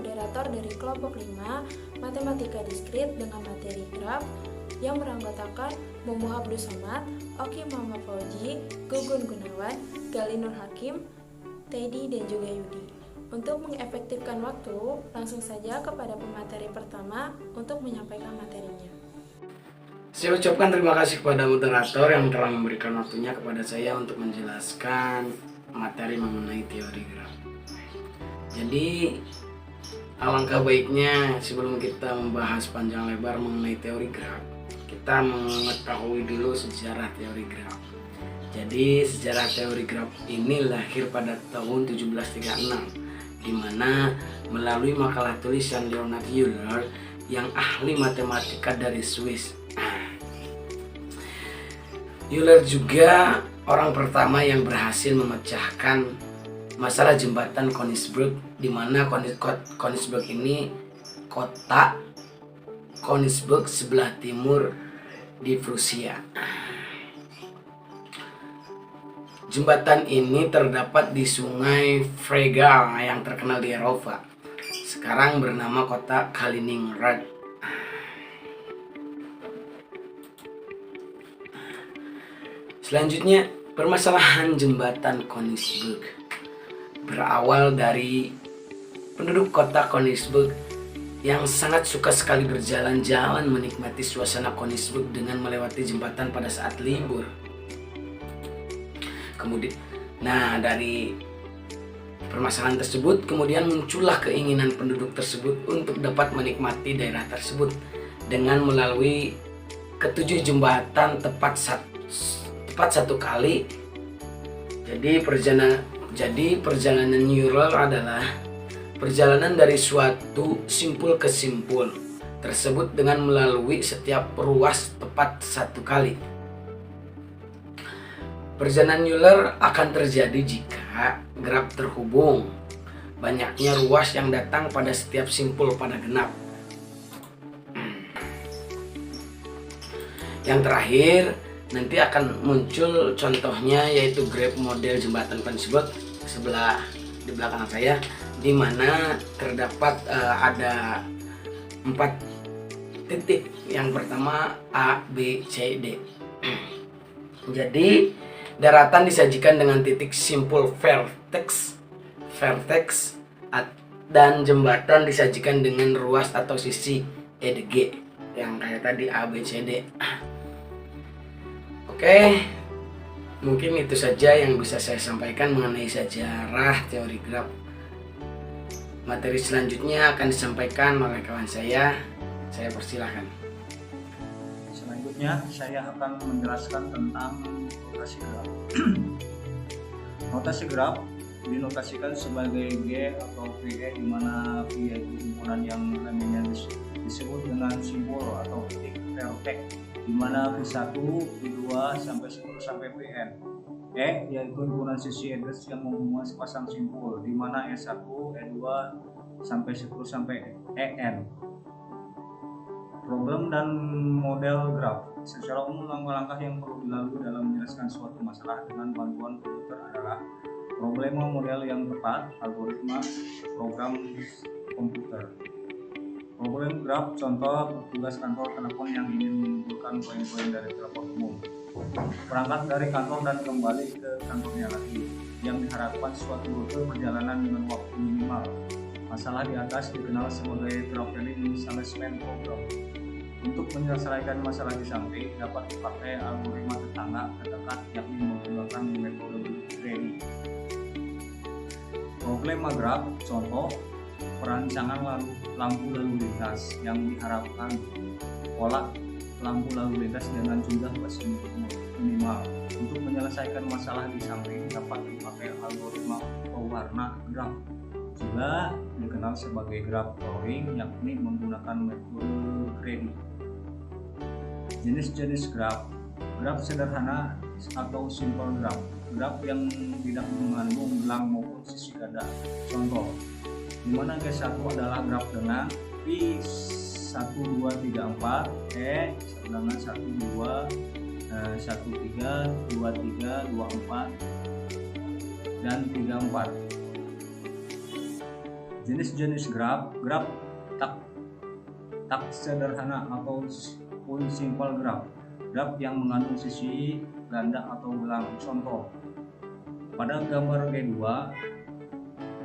moderator dari kelompok 5 Matematika Diskrit dengan materi graf yang beranggotakan Mumu Abdul Somad, Oki Muhammad Fauji, Gugun Gunawan, Gali Nur Hakim, Teddy, dan juga Yudi. Untuk mengefektifkan waktu, langsung saja kepada pemateri pertama untuk menyampaikan materinya. Saya ucapkan terima kasih kepada moderator yang telah memberikan waktunya kepada saya untuk menjelaskan materi mengenai teori graf. Jadi, alangkah baiknya sebelum kita membahas panjang lebar mengenai teori graf, kita mengetahui dulu sejarah teori graf. Jadi, sejarah teori graf ini lahir pada tahun 1736, di mana melalui makalah tulisan Leonhard Euler yang ahli matematika dari Swiss. Euler juga orang pertama yang berhasil memecahkan masalah jembatan Königsberg, di mana Königsberg ini kota Königsberg sebelah timur di Prusia. Jembatan ini terdapat di sungai Fregal yang terkenal di Eropa. Sekarang bernama kota Kaliningrad. Selanjutnya, permasalahan jembatan Königsberg berawal dari penduduk kota Königsberg yang sangat suka sekali berjalan-jalan menikmati suasana Königsberg dengan melewati jembatan pada saat libur. Kemudian, dari permasalahan tersebut kemudian muncullah keinginan penduduk tersebut untuk dapat menikmati daerah tersebut dengan melalui ketujuh jembatan tepat satu kali. Jadi perjalanan Euler adalah perjalanan dari suatu simpul ke simpul tersebut dengan melalui setiap ruas tepat satu kali. Perjalanan Euler akan terjadi jika graf terhubung, banyaknya ruas yang datang pada setiap simpul pada genap. Yang terakhir, nanti akan muncul contohnya, yaitu graf model jembatan Königsberg di belakang saya, di mana terdapat ada 4 titik. Yang pertama A, B, C, D. Jadi daratan disajikan dengan titik simpul vertex dan jembatan disajikan dengan ruas atau sisi E, D, G yang kayak tadi A, B, C, D. Oke, mungkin itu saja yang bisa saya sampaikan mengenai sejarah teori graf. Materi selanjutnya akan disampaikan oleh kawan saya persilahkan. Selanjutnya saya akan menjelaskan tentang notasi graf. Notasi graf dinotasikan sebagai G atau VE, di mana V yaitu himpunan yang namanya disebut dengan simbol atau titik vertex, di mana V1, V2 sampai 10 sampai Vn. E yaitu himpunan sisi edges yang menghubungkan sepasang simpul, di mana E1, E2 sampai 10 sampai En. Problem dan model graf. Secara umum, langkah-langkah yang perlu dilalui dalam menjelaskan suatu masalah dengan bantuan komputer adalah problema model yang tepat, algoritma, program komputer. Problem graf, contoh petugas kantor telepon yang ingin mengumpulkan poin-poin dari telepon umum. Berangkat dari kantor dan kembali ke kantornya lagi, yang diharapkan suatu rute perjalanan dengan waktu minimal. Masalah di atas dikenal sebagai traveling salesman problem. Untuk menyelesaikan masalah di samping dapat dipakai algoritma tetangga terdekat, yakni menggunakan metode Grady. Problema graf, contoh perancangan lampu lalu lintas yang diharapkan pola lampu lalu lintas dengan jumlah basis minimal. Untuk menyelesaikan masalah di samping dapat dipakai algoritma pewarna graf, juga dikenal sebagai graf drawing, yakni menggunakan metode Grady. Jenis-jenis graf. Graf sederhana atau simple graf, graf yang tidak mengandung gelang maupun sisi ganda. Contoh, di mana G1 adalah graf dengan P 1, 2, 3, 4, E dengan 1, 2, 1, 3, 2, 3, 2, 4, dan 3, 4. Jenis-jenis graf tak sederhana atau simple graf yang mengandung sisi ganda atau gelang. Contoh, pada gambar G2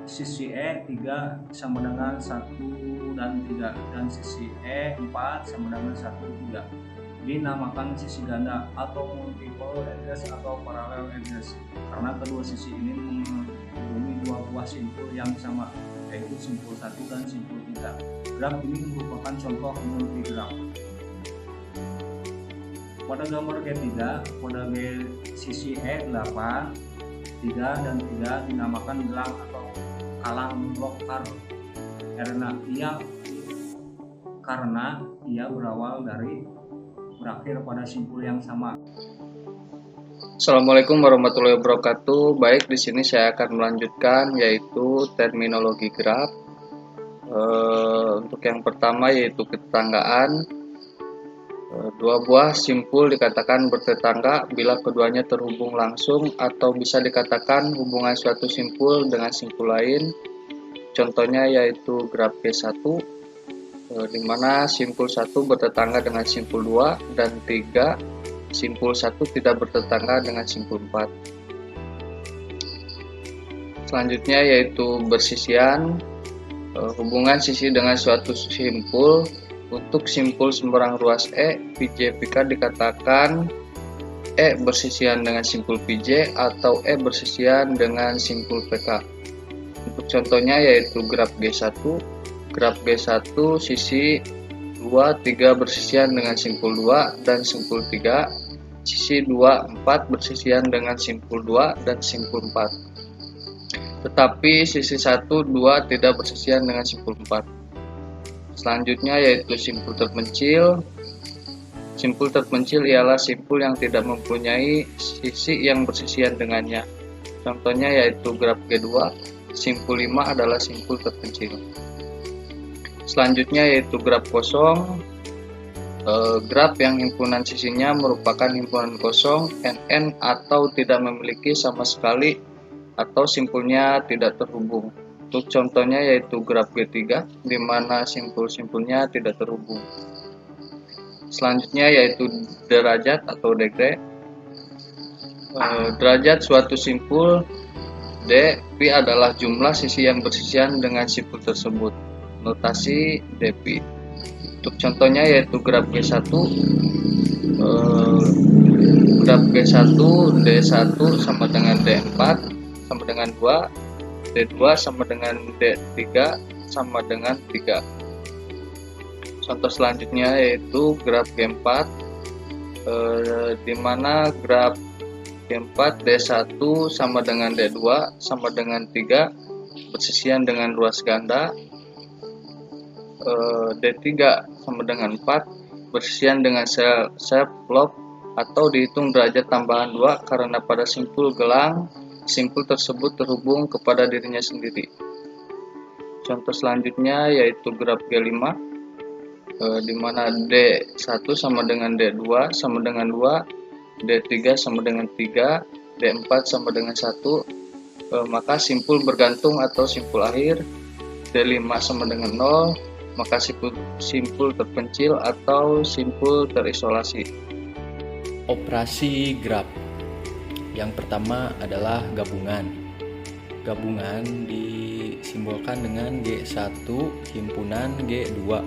sisi E 3 sama dengan 1 dan 3 dan sisi E 4 sama dengan 1 3 dinamakan sisi ganda atau multiple address atau parallel address karena kedua sisi ini menghubungi dua buah simpul yang sama, yaitu simpul 1 dan simpul 3. Graf ini merupakan contoh multigraf. Pada gambar G3, pada sisi E 8, 3 dan 3 dinamakan gelang atau kalang blocker karena ia berakhir pada simpul yang sama. Assalamualaikum warahmatullahi wabarakatuh. Baik, di sini saya akan melanjutkan yaitu terminologi graf. Untuk yang pertama yaitu ketetanggaan. Dua buah simpul dikatakan bertetangga bila keduanya terhubung langsung atau bisa dikatakan hubungan suatu simpul dengan simpul lain. Contohnya yaitu graf G1 di mana simpul 1 bertetangga dengan simpul 2 dan 3 simpul 1 tidak bertetangga dengan simpul 4. Selanjutnya yaitu bersisian. Hubungan sisi dengan suatu simpul. Untuk simpul sembarang ruas E, PJ PK dikatakan E bersisian dengan simpul PJ atau E bersisian dengan simpul PK. Untuk contohnya yaitu graf G1. Graf G1 sisi 2, 3 bersisian dengan simpul 2 dan simpul 3. Sisi 2, 4 bersisian dengan simpul 2 dan simpul 4. Tetapi sisi 1, 2 tidak bersisian dengan simpul 4. Selanjutnya yaitu simpul terpencil. Simpul terpencil ialah simpul yang tidak mempunyai sisi yang bersisian dengannya. Contohnya yaitu graf G2, simpul 5 adalah simpul terpencil. Selanjutnya yaitu graf kosong. Graf yang himpunan sisinya merupakan himpunan kosong, NN atau tidak memiliki sama sekali atau simpulnya tidak terhubung. Untuk contohnya yaitu graf G3 di mana simpul-simpulnya tidak terhubung. Selanjutnya yaitu derajat atau degree. Derajat suatu simpul D pi adalah jumlah sisi yang bersisian dengan simpul tersebut. Notasi dpi. Untuk contohnya yaitu graf G1. Graf G1 D1 sama dengan D4 sama dengan 2. D2 sama dengan D3 sama dengan 3. Contoh selanjutnya yaitu graf G4 di mana graf G4 D1 sama dengan D2 sama dengan 3 bersisian dengan ruas ganda. D3 sama dengan 4 bersisian dengan self loop atau dihitung derajat tambahan 2 karena pada simpul gelang simpul tersebut terhubung kepada dirinya sendiri. Contoh selanjutnya yaitu graf G5 di mana D1 sama dengan D2 sama dengan 2, D3 sama dengan 3, D4 sama dengan 1, maka simpul bergantung atau simpul akhir. D5 sama dengan 0, maka simpul terpencil atau simpul terisolasi. Operasi graf. Yang pertama adalah gabungan. Gabungan disimbolkan dengan G1 himpunan G2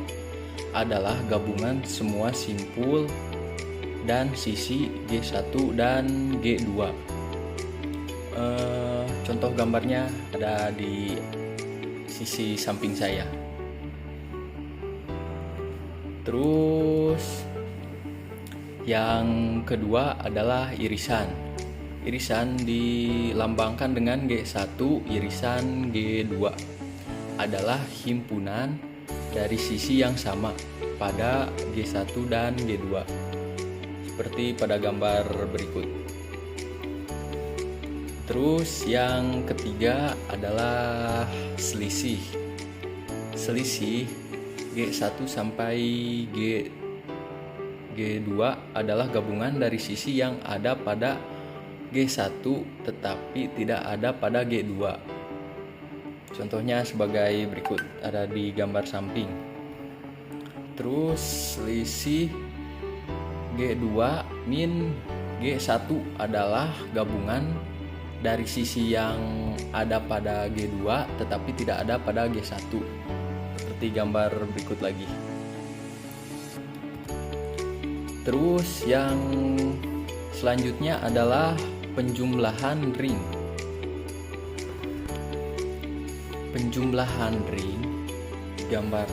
adalah gabungan semua simpul dan sisi G1 dan G2. Contoh gambarnya ada di sisi samping saya. Terus yang kedua adalah irisan. Irisan dilambangkan dengan G1 irisan G2 adalah himpunan dari sisi yang sama pada G1 dan G2 seperti pada gambar berikut. Terus yang ketiga adalah selisih. Selisih G1 sampai G2 adalah gabungan dari sisi yang ada pada G1 tetapi tidak ada pada G2. Contohnya sebagai berikut, ada di gambar samping. Terus selisih G2 min G1 adalah gabungan dari sisi yang ada pada G2 tetapi tidak ada pada G1. Seperti gambar berikut lagi. Terus yang selanjutnya adalah penjumlahan ring. Penjumlahan ring gambar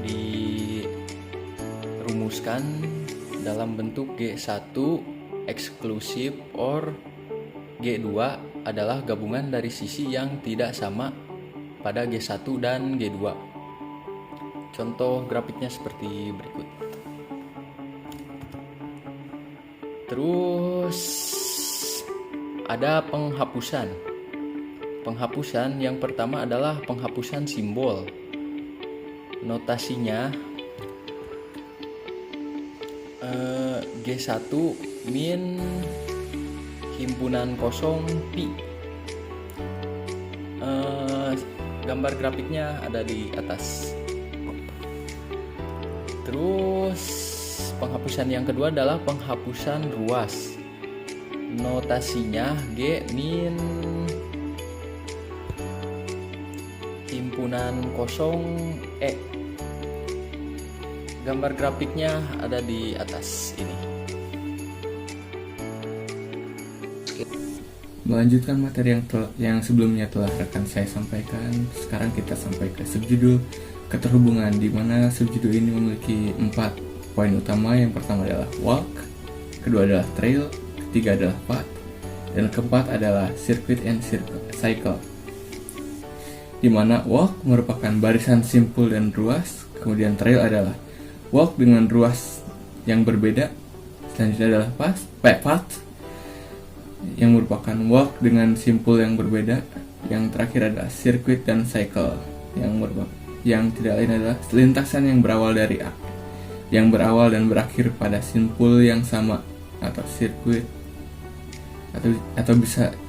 dirumuskan dalam bentuk G1 eksklusif or G2 adalah gabungan dari sisi yang tidak sama pada G1 dan G2. Contoh grafiknya seperti berikut. Terus ada penghapusan. Penghapusan yang pertama adalah penghapusan simbol. Notasinya G1 min himpunan kosong pi. Gambar grafiknya ada di atas. Terus penghapusan yang kedua adalah penghapusan ruas. Notasinya G min himpunan kosong E. Gambar grafiknya ada di atas ini. Melanjutkan materi yang sebelumnya telah rekan saya sampaikan, sekarang kita sampai ke subjudul keterhubungan, di mana subjudul ini memiliki 4 poin utama. Yang pertama adalah walk, kedua adalah trail, ketiga adalah path, dan keempat adalah circuit and cycle. Di mana walk merupakan barisan simpul dan ruas, kemudian trail adalah walk dengan ruas yang berbeda, selanjutnya adalah path yang merupakan walk dengan simpul yang berbeda, yang terakhir adalah circuit dan cycle yang tidak lain adalah lintasan yang berawal dari A, yang berawal dan berakhir pada simpul yang sama atau circuit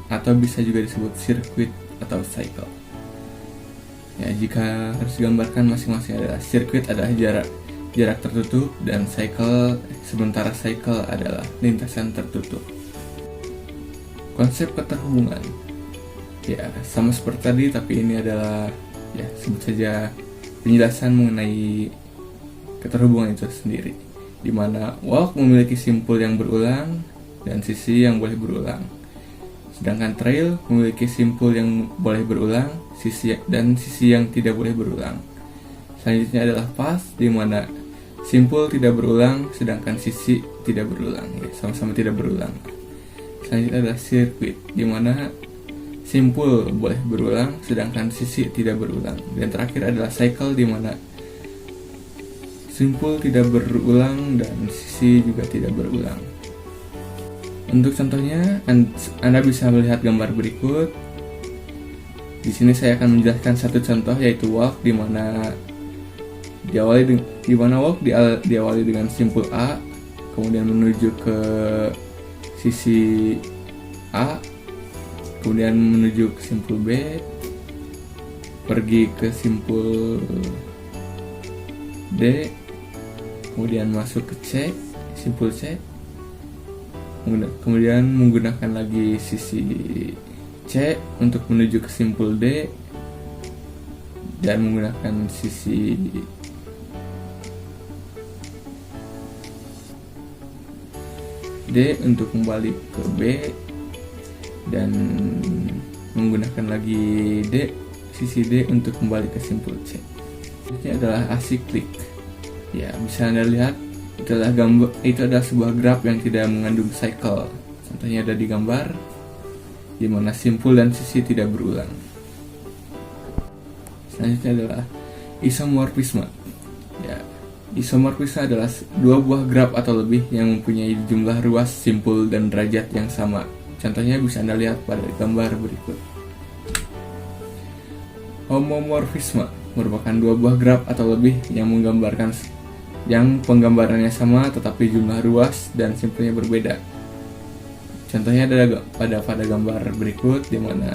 atau bisa juga disebut circuit atau cycle. Ya, jika harus digambarkan masing-masing adalah circuit adalah jarak tertutup dan sementara cycle adalah lintasan tertutup. Konsep keterhubungan ya sama seperti tadi, tapi ini adalah ya sebut saja penjelasan mengenai keterhubungan itu sendiri, di mana walk memiliki simpul yang berulang dan sisi yang boleh berulang, sedangkan trail memiliki simpul yang boleh berulang dan sisi yang tidak boleh berulang. Selanjutnya adalah path, di mana simpul tidak berulang sedangkan sisi tidak berulang, ya, sama-sama tidak berulang. Selanjutnya adalah circuit, di mana simpul boleh berulang sedangkan sisi tidak berulang. Dan terakhir adalah cycle, di mana simpul tidak berulang dan sisi juga tidak berulang. Untuk contohnya, Anda bisa melihat gambar berikut. Di sini saya akan menjelaskan satu contoh, yaitu walk, di mana walk diawali dengan simpul A, kemudian menuju ke sisi A, kemudian menuju ke simpul B, pergi ke simpul D, kemudian masuk ke C, simpul C, kemudian menggunakan lagi sisi C untuk menuju ke simpul D, dan menggunakan sisi D untuk kembali ke B, dan menggunakan lagi sisi D untuk kembali ke simpul C. Ini adalah asiklik. Ya, bisa Anda lihat itu adalah sebuah graf yang tidak mengandung cycle. Contohnya ada di gambar, di mana simpul dan sisi tidak berulang. Selanjutnya adalah isomorfisme. Ya, isomorfisme adalah dua buah graf atau lebih yang mempunyai jumlah ruas, simpul, dan derajat yang sama. Contohnya bisa Anda lihat pada gambar berikut. Homomorfisme merupakan dua buah graf atau lebih yang penggambarannya sama tetapi jumlah ruas dan simpulnya berbeda. Contohnya ada pada gambar berikut, di mana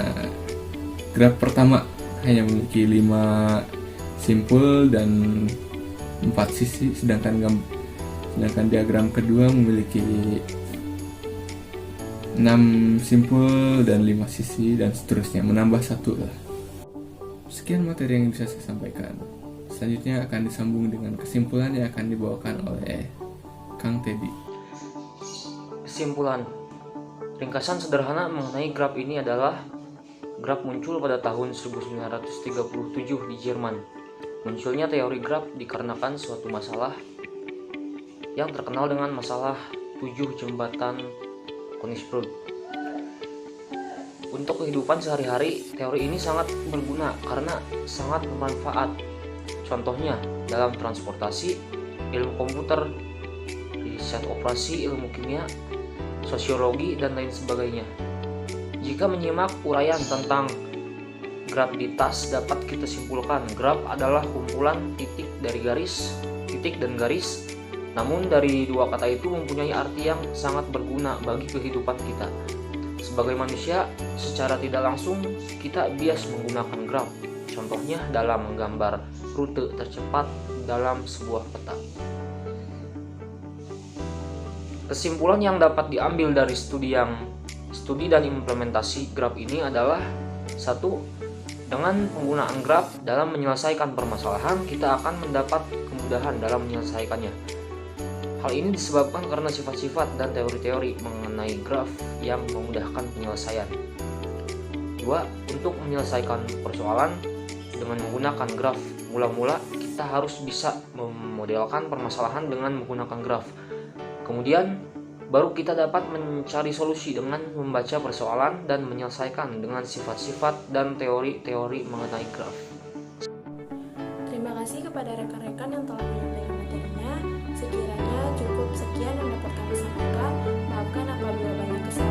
graf pertama hanya memiliki 5 simpul dan 4 sisi, sedangkan diagram kedua memiliki 6 simpul dan 5 sisi, dan seterusnya, menambah 1 lah. Sekian materi yang bisa saya sampaikan. Selanjutnya akan disambung dengan kesimpulan yang akan dibawakan oleh Kang Teddy. Kesimpulan. Ringkasan sederhana mengenai graf ini adalah graf muncul pada tahun 1937 di Jerman. Munculnya teori graf dikarenakan suatu masalah yang terkenal dengan masalah 7 jembatan Königsbrück. Untuk kehidupan sehari-hari, teori ini sangat berguna karena sangat bermanfaat. Contohnya dalam transportasi, ilmu komputer, riset operasi, ilmu kimia, sosiologi, dan lain sebagainya. Jika menyimak uraian tentang graf di tas, dapat kita simpulkan graf adalah kumpulan titik dan garis. Namun dari dua kata itu mempunyai arti yang sangat berguna bagi kehidupan kita. Sebagai manusia, secara tidak langsung kita bias menggunakan graf. Contohnya dalam menggambar rute tercepat dalam sebuah peta. Kesimpulan yang dapat diambil dari studi dan implementasi graf ini adalah: 1. Dengan penggunaan graf dalam menyelesaikan permasalahan, kita akan mendapat kemudahan dalam menyelesaikannya. Hal ini disebabkan karena sifat-sifat dan teori-teori mengenai graf yang memudahkan penyelesaian. 2. Untuk menyelesaikan persoalan dengan menggunakan graf, mula-mula kita harus bisa memodelkan permasalahan dengan menggunakan graf. Kemudian baru kita dapat mencari solusi dengan membaca persoalan dan menyelesaikan dengan sifat-sifat dan teori-teori mengenai graf. Terima kasih kepada rekan-rekan yang telah menyampaikan materinya. Sekiranya cukup sekian yang dapat kami sampaikan. Maafkan apabila banyak kesalahan.